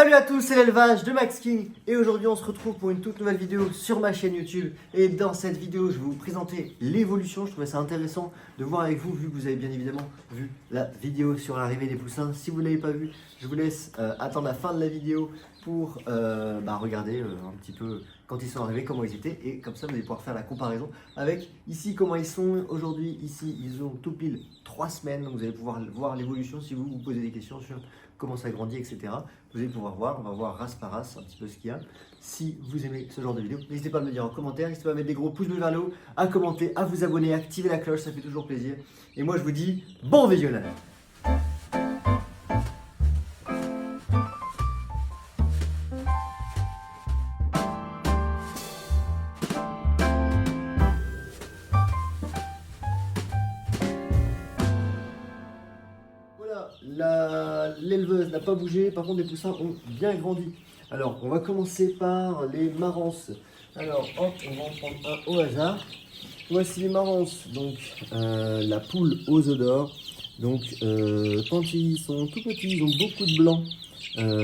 Salut à tous, c'est l'élevage de Max King et aujourd'hui on se retrouve pour une toute nouvelle vidéo sur ma chaîne YouTube. Et dans cette vidéo je vais vous présenter l'évolution. Je trouvais ça intéressant de voir avec vous, vu que vous avez bien évidemment vu la vidéo sur l'arrivée des poussins. Si vous ne l'avez pas vu, je vous laisse attendre la fin de la vidéo pour regarder un petit peu quand ils sont arrivés, comment ils étaient, et comme ça vous allez pouvoir faire la comparaison avec ici comment ils sont aujourd'hui. Ici ils ont tout pile 3 semaines, donc vous allez pouvoir voir l'évolution si vous vous posez des questions sur comment ça grandit, etc. Vous allez pouvoir voir, on va voir race par race un petit peu ce qu'il y a. Si vous aimez ce genre de vidéo, n'hésitez pas à me le dire en commentaire, n'hésitez pas à mettre des gros pouces bleus vers le haut, à commenter, à vous abonner, à activer la cloche, ça fait toujours plaisir. Et moi je vous dis bon visionnage. L'éleveuse n'a pas bougé, par contre les poussins ont bien grandi. Alors on va commencer par les marances. Alors hop, on va en prendre un au hasard. Voici les marances, donc la poule aux œufs d'or. Donc quand ils sont tout petits, ils ont beaucoup de blanc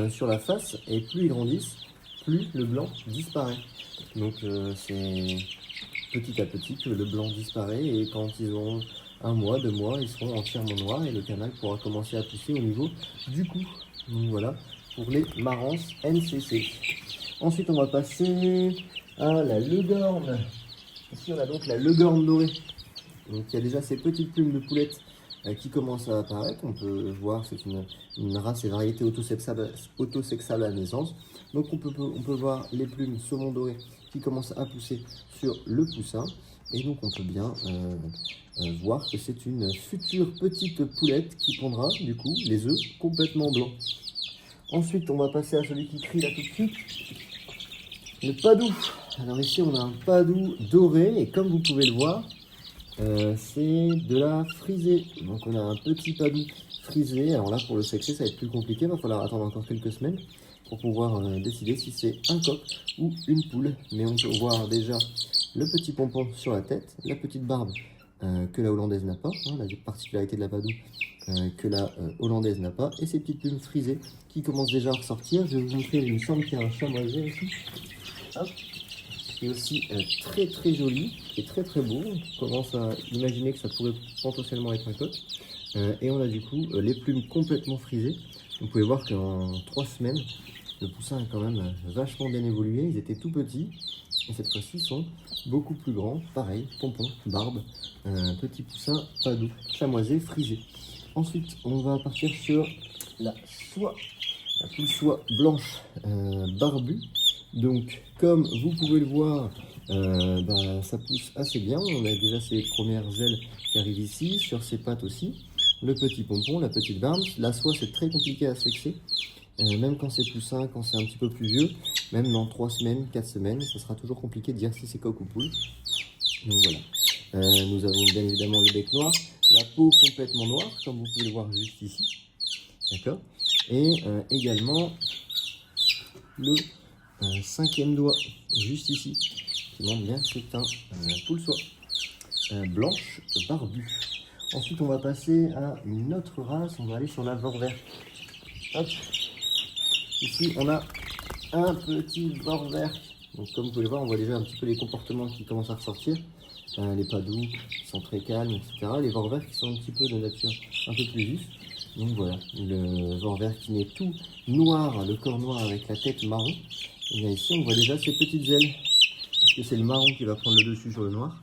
sur la face, et plus ils grandissent, plus le blanc disparaît. Donc c'est petit à petit que le blanc disparaît, et quand ils ont 1 mois, 2 mois, ils seront entièrement noirs et le canal pourra commencer à pousser au niveau du cou. Donc voilà pour les marances NCC. Ensuite on va passer à la leghorn. Ici on a donc la leghorn dorée. Donc il y a déjà ces petites plumes de poulettes qui commencent à apparaître. On peut voir, c'est une race et variété autosexable à la naissance. Donc on peut voir les plumes saumon doré qui commencent à pousser sur le poussin. Et donc on peut bien voir que c'est une future petite poulette qui pondra du coup les œufs complètement blancs. Ensuite on va passer à celui qui crie là tout de suite, le padou. Alors ici on a un padou doré, et comme vous pouvez le voir, c'est de la frisée. Donc on a un petit padou frisé. Alors là pour le sexer ça va être plus compliqué, il va falloir attendre encore quelques semaines pour pouvoir décider si c'est un coq ou une poule. Mais on peut voir déjà le petit pompon sur la tête, la petite barbe que la hollandaise n'a pas, hein, la particularité de la padou que la hollandaise n'a pas, et ces petites plumes frisées qui commencent déjà à ressortir. Je vais vous montrer, il me semble qu'il y a un chamoisé ici, hop, qui est aussi très très joli, qui est très très beau. On commence à imaginer que ça pourrait potentiellement être un coq. Et on a du coup les plumes complètement frisées. Vous pouvez voir qu'en 3 semaines, le poussin a quand même vachement bien évolué. Ils étaient tout petits, et cette fois-ci ils sont beaucoup plus grands. Pareil, pompon, barbe, petit poussin padou, chamoisé, frisé. Ensuite, on va partir sur la soie, la poule soie blanche barbue. Donc, comme vous pouvez le voir, ça pousse assez bien. On a déjà ces premières ailes qui arrivent ici, sur ses pattes aussi. Le petit pompon, la petite barbe. La soie, c'est très compliqué à sexer. Même quand c'est poussin, quand c'est un petit peu plus vieux, même dans 3 semaines, 4 semaines, ça sera toujours compliqué de dire si c'est coq ou poule. Donc voilà. Nous avons bien évidemment le bec noir, la peau complètement noire, comme vous pouvez le voir juste ici. D'accord. Et également le 5e doigt, juste ici, qui montre bien que c'est un poule soie blanche barbue. Ensuite, on va passer à une autre race, on va aller sur la Vorwerk. Hop. Ici, on a un petit Vorwerk. Donc, comme vous pouvez le voir, on voit déjà un petit peu les comportements qui commencent à ressortir. Les padous qui sont très calmes, etc. Les Vorwerk qui sont un petit peu de nature un peu plus vif. Donc voilà, le Vorwerk qui est tout noir, le corps noir avec la tête marron. Et bien ici, on voit déjà ces petites ailes, parce que c'est le marron qui va prendre le dessus sur le noir.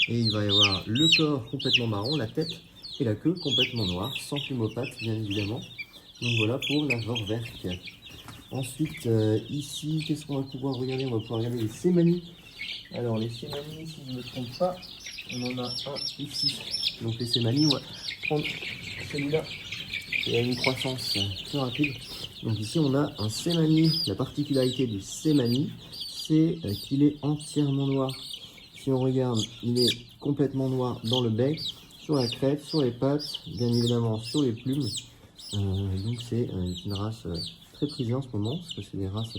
Et il va y avoir le corps complètement marron, la tête et la queue complètement noire, sans plume aux pattes, bien évidemment. Donc voilà pour la Vorwerk. Ensuite, ici, qu'est-ce qu'on va pouvoir regarder? On va pouvoir regarder les Sémani. Alors, les Sémani, si je ne me trompe pas, on en a un ici. Donc, les Sémani, on va prendre celui-là qui a une croissance plus rapide. Donc, ici, on a un Sémani. La particularité du Sémani, c'est qu'il est entièrement noir. Si on regarde, il est complètement noir dans le bec, sur la crête, sur les pattes, bien évidemment sur les plumes. Donc, c'est une race très prisée en ce moment, parce que c'est des races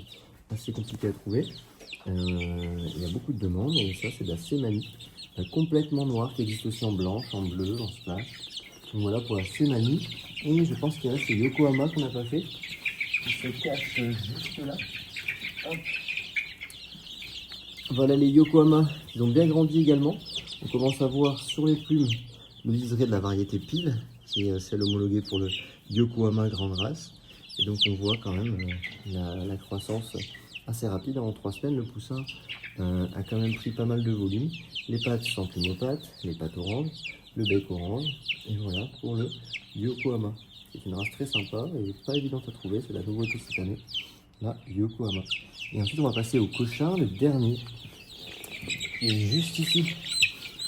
assez compliquées à trouver. Il y a beaucoup de demandes, et ça c'est de la Sémani complètement noire, qui existe aussi en blanche, en bleu, en splash. Donc voilà pour la Sémani. Et je pense qu'il reste le Yokohama qu'on n'a pas fait. qui se cache juste là. Hop. Voilà les Yokohama, ils ont bien grandi également. On commence à voir sur les plumes le liseré de la variété Pile, qui est celle homologuée pour le Yokohama grande race. Et donc on voit quand même la croissance assez rapide. En 3 semaines, le poussin a quand même pris pas mal de volume. Les pattes sont plumopates, les pattes orange, le bec orange. Et voilà pour le Yokohama. C'est une race très sympa et pas évidente à trouver, c'est la nouveauté cette année, la Yokohama. Et ensuite on va passer au Cochin, le dernier, qui est juste ici.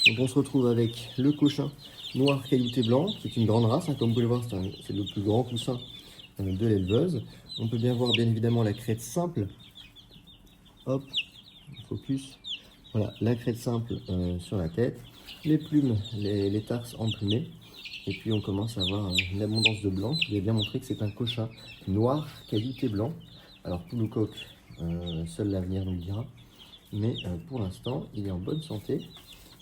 Donc on se retrouve avec le Cochin noir caillouté blanc, qui est une grande race, hein, comme vous pouvez le voir, c'est le plus grand poussin de l'éleveuse. On peut bien voir bien évidemment la crête simple. Hop, focus. Voilà, la crête simple sur la tête, les plumes, les tarses emplumés. Et puis on commence à avoir une abondance de blanc. Je vais bien montrer que c'est un Cochin noir caillouté blanc. Alors pour le coq, seul l'avenir nous le dira. Mais pour l'instant, il est en bonne santé.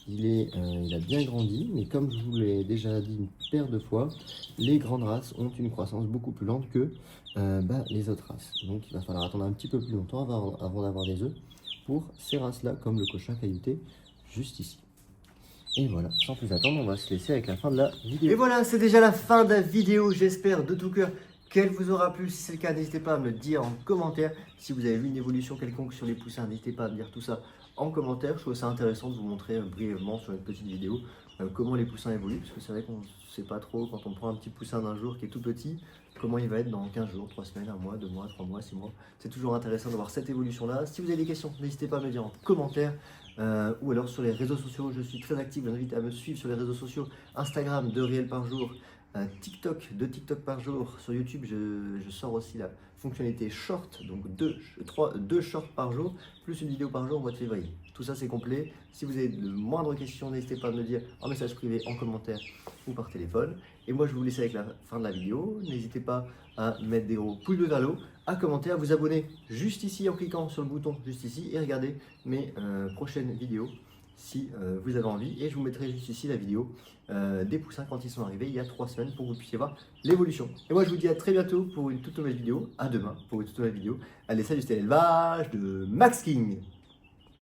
Il a bien grandi, mais comme je vous l'ai déjà dit une paire de fois, les grandes races ont une croissance beaucoup plus lente que les autres races. Donc il va falloir attendre un petit peu plus longtemps avant d'avoir des œufs pour ces races-là, comme le Cochin caillouté, juste ici. Et voilà, sans plus attendre, on va se laisser avec la fin de la vidéo. Et voilà, c'est déjà la fin de la vidéo. J'espère de tout cœur qu'elle vous aura plu. Si c'est le cas, n'hésitez pas à me le dire en commentaire. Si vous avez vu une évolution quelconque sur les poussins, n'hésitez pas à me dire tout ça en commentaire. Je trouve ça intéressant de vous montrer brièvement sur une petite vidéo comment les poussins évoluent. Parce que c'est vrai qu'on ne sait pas trop quand on prend un petit poussin d'un jour qui est tout petit, comment il va être dans 15 jours, 3 semaines, 1 mois, 2 mois, 3 mois, 6 mois. C'est toujours intéressant de voir cette évolution-là. Si vous avez des questions, n'hésitez pas à me le dire en commentaire. Ou alors sur les réseaux sociaux, je suis très actif, je vous invite à me suivre sur les réseaux sociaux, Instagram, 2 réels par jour, TikTok, 2 TikTok par jour, sur YouTube je sors aussi la fonctionnalité short, donc 2 shorts par jour, plus une vidéo par jour au mois de février. Tout ça c'est complet, si vous avez de moindres questions, n'hésitez pas à me le dire en message privé, en commentaire ou par téléphone. Et moi je vais vous laisser avec la fin de la vidéo, n'hésitez pas à mettre des gros pouces bleus vers le haut, à commenter, à vous abonner juste ici en cliquant sur le bouton juste ici et regarder mes prochaines vidéos si vous avez envie. Et je vous mettrai juste ici la vidéo des poussins quand ils sont arrivés il y a 3 semaines pour que vous puissiez voir l'évolution. Et moi je vous dis à très bientôt pour une toute nouvelle vidéo, à demain pour une toute nouvelle vidéo. Allez, salut, c'était l'élevage de Max King.